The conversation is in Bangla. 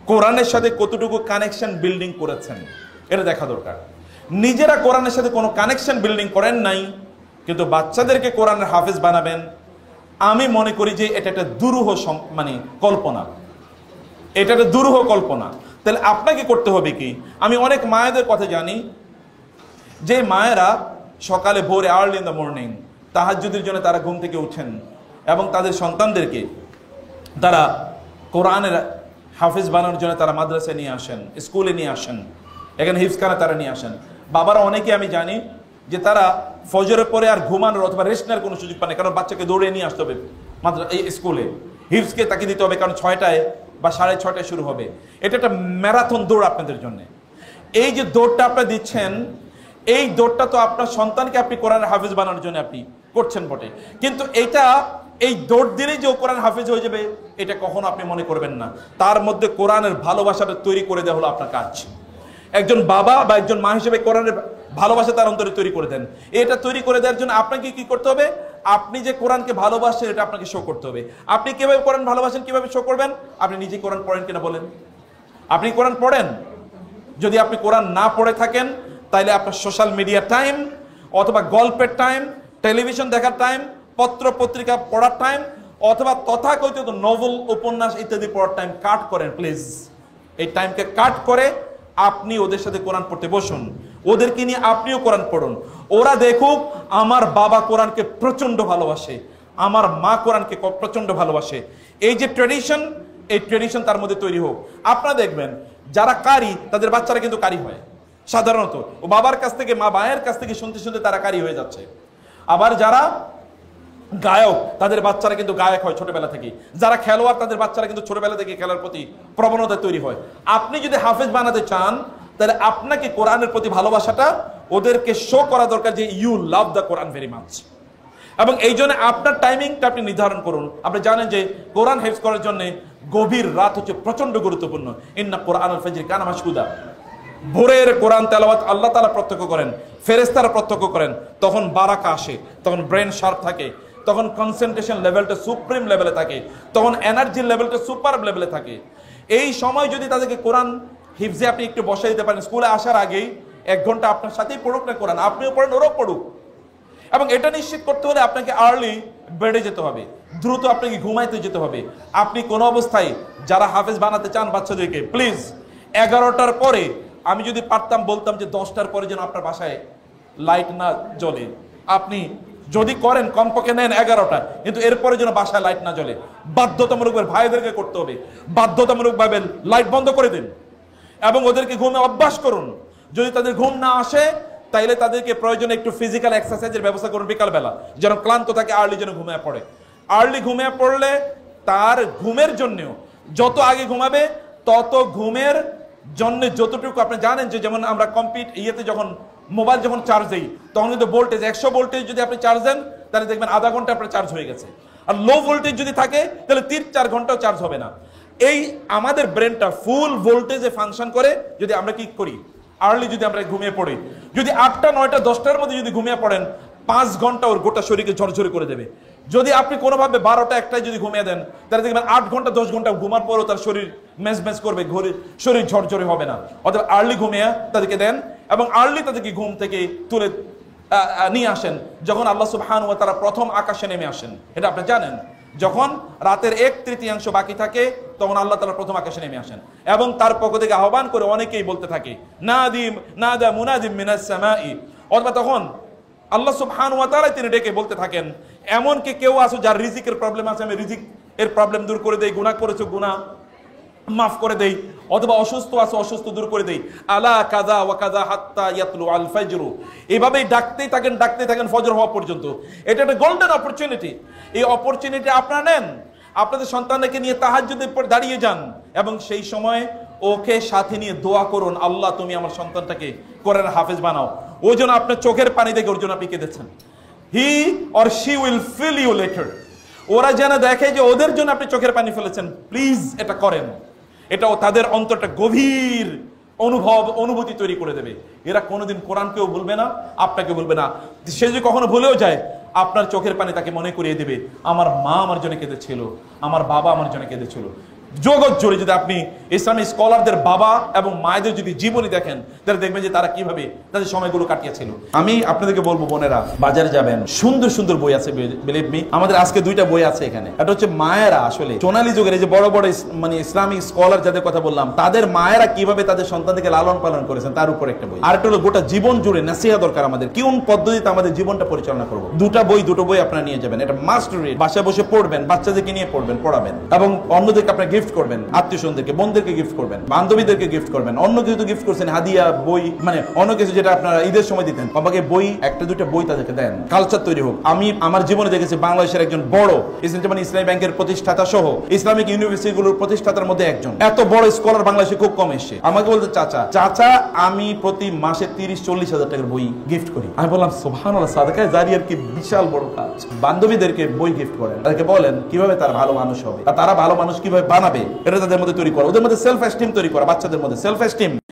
কোরআনের সাথে কতটুকু কানেকশন বিল্ডিং করেছেন এটা দেখা দরকার। নিজেরা কোরআনের সাথে কোনো কানেকশন বিল্ডিং করেন নাই, কিন্তু বাচ্চাদেরকে কোরআনের হাফেজ বানাবেন, আমি মনে করি যে এটা একটা দুরূহ কল্পনা, এটা একটা দুরূহ কল্পনা। তাহলে আপনাকে করতে হবে কি, আমি অনেক মায়েদের কথা জানি যে মায়েরা সকালে ভোরে আর্লি ইন দ্য মর্নিং তাহাজ্জুদের জন্য তারা ঘুম থেকে উঠেন এবং তাদের সন্তানদেরকে তারা কোরআনের হাফেজ বানানোর জন্য তারা মাদ্রাসায় নিয়ে আসেন, স্কুলে নিয়ে আসেন, এখানে হিফজখানা তারা নিয়ে আসেন। বাবারা অনেকে আমি জানি যে তারা ফজরের পরে আর ঘুমানোর অথবা রেস্ট নেওয়ার কোনো সুযোগ পায় না, কারণ বাচ্চাকে দৌড়ে নিয়ে আসতে হবে এই স্কুলে, হিফজকে তাকে দিতে হবে, কারণ 6টায় বা 6:30টায় শুরু হবে। এটা একটা ম্যারাথন দৌড় আপনাদের জন্য। এই যে দৌড়টা আপনারা দিচ্ছেন, এই দৌড়টা তো আপনার সন্তানকে আপনি কোরআনের হাফেজ বানানোর জন্য আপনি করছেন বটে, কিন্তু এই দৌড় দিলেই যে ও কোরআন হাফেজ হয়ে যাবে এটা কখনো আপনি মনে করবেন না। তার মধ্যে কোরআনের ভালোবাসাটা তৈরি করে দেওয়া হলো আপনার কাজ। একজন বাবা বা একজন মা হিসেবে কোরআনের ভালোবাসা তার অন্তরে তৈরি করে দেন। এটা তৈরি করে দেওয়ার জন্য আপনাকে কি করতে হবে, আপনি যে কোরআনকে ভালোবাসেন এটা আপনাকে শো করতে হবে। আপনি কিভাবে কোরআন ভালোবাসেন কিভাবে শো করবেন, আপনি নিজে কোরআন পড়েন কিনা বলেন। আপনি কোরআন পড়েন? যদি আপনি কোরআন না পড়ে থাকেন তাহলে আপনার সোশ্যাল মিডিয়া টাইম অথবা গল্পের টাইম, টেলিভিশন দেখার টাইম, পত্র পত্রিকা পড়ার টাইম অথবা তথাকথিত নভেল উপন্যাস ইত্যাদি পড়ার টাইম কাট করেন প্লিজ। এই টাইমকে কাট করে আপনি ওদের সাথে কোরআন পড়তে বসুন, ওদেরকে নিয়ে আপনিও কোরআন পড়ুন। ওরা দেখুক আমার বাবা কোরআনকে প্রচন্ড ভালোবাসে, আমার মা কোরআনকে প্রচন্ড ভালোবাসে। এই যে ট্র্যাডিশন, এই ট্র্যাডিশন তার মধ্যে তৈরি হোক। আপনারা দেখবেন যারা কারি তাদের বাচ্চারা কিন্তু কারি হয় সাধারণত, ও বাবার কাছ থেকে মা মায়ের কাছ থেকে শুনতে শুনতে তারা কারি হয়ে যাচ্ছে। আবার যারা গায়ক তাদের বাচ্চারা কিন্তু গায়ক হয় ছোটবেলা থেকে, যারা খেলোয়াড় তাদের বাচ্চারা কিন্তু ছোটবেলা থেকে খেলার প্রতি প্রবণতা তৈরি হয়। আপনি যদি হাফেজ বানাতে চান তাহলে আপনাকে কোরআনের প্রতি ভালোবাসাটা ওদেরকে শো করা দরকার যে you love the Quran very much. এবং এই জন্য আপনার টাইমিংটা আপনি নির্ধারণ করুন। আপনি জানেন যে কোরআন হেফজ করার জন্য গভীর রাত হচ্ছে প্রচন্ড গুরুত্বপূর্ণ। ইন্না কোরআনুল ফাজরি কানা মাশহুদা, ভোরের কোরআন তেলাওয়াত আল্লাহ তাআলা প্রত্যক্ষ করেন, ফেরেশতারা প্রত্যক্ষ করেন, তখন বারাকা আসে, তখন ব্রেন শার্প থাকে, তখন কনসেন্ট্রেশন লেভেলটা সুপ্রিম লেভেলে থাকে, তখন এনার্জির লেভেলটা সুপার লেভেলে থাকে। এই সময় যদি তাদেরকে কোরআন হিফজে আপনি একটু বসাই দিতে পারেন, স্কুলে আসার আগেই 1 ঘন্টা আপনার সাথেই পড়ুক না কোরআন, আপনিও পড়েন ওরাও পড়ুক। এবং এটা নিশ্চিত করতে হলে আপনাকে আর্লি বেডে যেতে হবে, দ্রুত আপনাকে ঘুমাইতে যেতে হবে। আপনি কোনো অবস্থায় যারা হাফেজ বানাতে চান বাচ্চাদেরকে প্লিজ 11টার পরে, আমি যদি পারতাম বলতাম যে 10টার পরে যেন আপনার বাসায় লাইট না জ্বলে। আপনি যদি করেন কমপক্ষে নেন 11টা, কিন্তু এরপরে যেন বাসায় লাইট না জ্বলে। বাধ্যতামূলকভাবে ভাইদেরকে করতে হবে, বাধ্যতামূলকভাবে লাইট বন্ধ করে দিন এবং ওদেরকে ঘুমে অভ্যাস করুন। যদি তাদের ঘুম না আসে তাইলে তাদেরকে প্রয়োজনে একটু ফিজিক্যাল এক্সারসাইজের ব্যবস্থা করুন বিকালবেলা, যেন ক্লান্ত থাকে, আর্লি যেন ঘুমিয়ে পড়ে। আর্লি ঘুমিয়ে পড়লে তার ঘুমের জন্যও যত আগে ঘুমাবে তত ঘুমের জন্য যতটুকু আপনি জানেন যে যেমন আমরা যখন মোবাইল যখন চার্জ দিই তখন কিন্তু ভোল্টেজ 100 ভোল্টেজ যদি আপনি চার্জ দেন তাহলে দেখবেন আধা ঘন্টা আপনার চার্জ হয়ে গেছে। আর লো ভোল্টেজ যদি থাকে তাহলে 3-4 ঘন্টাও চার্জ হবে না। এই আমাদের ব্রেনটা ফুল ভোল্টেজে ফাংশন করে যদি আমরা কি করি, আর্লি যদি আমরা ঘুমিয়ে পড়ি। যদি 8টা 9টা 10টার মধ্যে যদি ঘুমিয়ে পড়েন 5 ঘন্টা ওর গোটা শরীরকে ঝরঝরে করে দেবে। যদি আপনি কোনোভাবে 12টা 1টায় যদি ঘুমিয়ে দেন তাহলে দেখবেন 8 ঘন্টা 10 ঘন্টা ঘুমার পরও তার শরীর মেজমেজ করবে, শরীর ঝরঝরে হবে না। অথবা আর্লি ঘুমিয়ে তাদেরকে দেন এবং আর্লি তাদেরকে ঘুম থেকে তুলে নিয়ে আসেন যখন আল্লাহ সুবহানাহু ওয়া তাআলা প্রথম আকাশে নেমে আসেন। এটা আপনি জানেন, যখন রাতের 1/3 বাকি থাকে তখন আল্লাহ তাআলা প্রথম আকাশে নেমে আসেন এবং তার পক্ষ থেকে আহ্বান করে অনেকেই বলতে থাকে নাদা মুনাদিম মিনাস সামাই। অথবা তখন আল্লাহ সুবহানাহু ওয়া তাআলা তিনি ডেকে বলতে থাকেন, এমন কি কেউ আছো যার রিজিকের প্রবলেম আছে, আমি রিজিক এর প্রবলেম দূর করে দেই, গুনাহ করেছো গুনাহ মাফ করে দেই, অথবা অসুস্থ আছো অসুস্থ দূর করে দেই, আলা কাযা ওয়া কাযা হাত্তা ইয়াতলু আল ফাজর। এইভাবেই ডাকতেই থাকেন ফজর হওয়া পর্যন্ত। এটা একটা গোল্ডেন অপরচুনিটি। এই অপরচুনিটি আপনারা নেন, আপনাদের সন্তানকে নিয়ে তাহাজ্জুদে দাঁড়িয়ে যান এবং সেই সময় ওকে সাথে নিয়ে দোয়া করুন, আল্লাহ তুমি আমার সন্তানটাকে কোরআনের হাফেজ বানাও। ওই জন্য আপনার চোখের পানি দেখে ওর জন্য আপনি কেঁদেছেন। He or she will feel you later. ওরা যেন দেখে যে ওদের জন্য আপনি চোখের পানি ফেলেছেন। প্লিজ এটা করেন, এটাও তাদের অন্তরটা গভীর অনুভূতি তৈরি করে দেবে। এরা কোনোদিন কোরআনকেও ভুলবে না, আপনাকে ভুলবে না। সে যদি কখনো ভুলেও যায় আপনার চোখের পানি তাকে মনে করিয়ে দেবে, আমার মা আমার জন্য কেঁদেছিল, আমার বাবা আমার জন্য কেঁদেছিল। জগৎ জুড়ে যদি আপনি ইসলামী স্কলারদের বাবা এবং মায়েদের যদি জীবনী দেখেন, তাহলে দেখবেন যে তারা কিভাবে তাদের সময়গুলো কাটিয়েছিল। আমি আপনাদেরকে বলবো, বোনেরা বাজারে যাবেন, সুন্দর সুন্দর বই আছে, বিলিভ মি। আমাদের আজকে দুইটা বই আছে এখানে। এটা হচ্ছে মায়েরা আসলে সোনালী যুগের এই যে বড় বড় মানে ইসলামিক স্কলার যাদের কথা বললাম, তাদের মায়েরা কিভাবে তাদের সন্তানদেরকে লালন পালন করেছেন তার উপর একটা বই। আর একটা হলো গোটা জীবন জুড়ে নাসিহা দরকার আমাদের, কোন পদ্ধতিতে আমাদের জীবনটা পরিচালনা করবো। দুটো বই আপনারা নিয়ে যাবেন, এটা মাস্ট রিড। বাসায় বসে পড়বেন, বাচ্চাদেরকে নিয়ে পড়বেন, পড়াবেন, এবং অন্যদেরকে আপনারা গিফট করবেন, আত্মীয় স্বজনদেরকে, বোনদেরকে গিফট করবেন, বান্ধবীদেরকে গিফট করবেন। অন্য কিছু তো গিফট করছেন, হাদিয়া, বই, মানে অন্য কিছু যেটা আপনারা ঈদের সময় দিতেন, বাবাকে বই, একটা দুটো বই তাদেরকে দেন, কালচার তৈরি হোক। আমি আমার জীবনে দেখেছি বাংলাদেশের একজন বড় ইসলামী ব্যাংকের প্রতিষ্ঠাতা সহ ইসলামিক ইউনিভার্সিটিগুলোর প্রতিষ্ঠাতার মধ্যে একজন, এত বড় স্কলার বাংলাদেশে খুব কম এসে আমাকে বলতে, চাচা আমি প্রতি মাসে 30-40 হাজার টাকার বই গিফট করি। আমি বললাম সুবহানাল্লাহ, সাদাকায়ে জারিয়ার কি বিশাল বড় কাজ। বান্ধবীদেরকে বই গিফট করেন, তাদেরকে বলেন কিভাবে তারা ভালো মানুষ হবে, আর তারা ভালো মানুষ কিভাবে বানাবে, এটা তাদের মধ্যে তৈরি করা, ওদের মধ্যে সেলফ এস্টিম তৈরি করা, বাচ্চাদের মধ্যে সেলফ এস্টিম।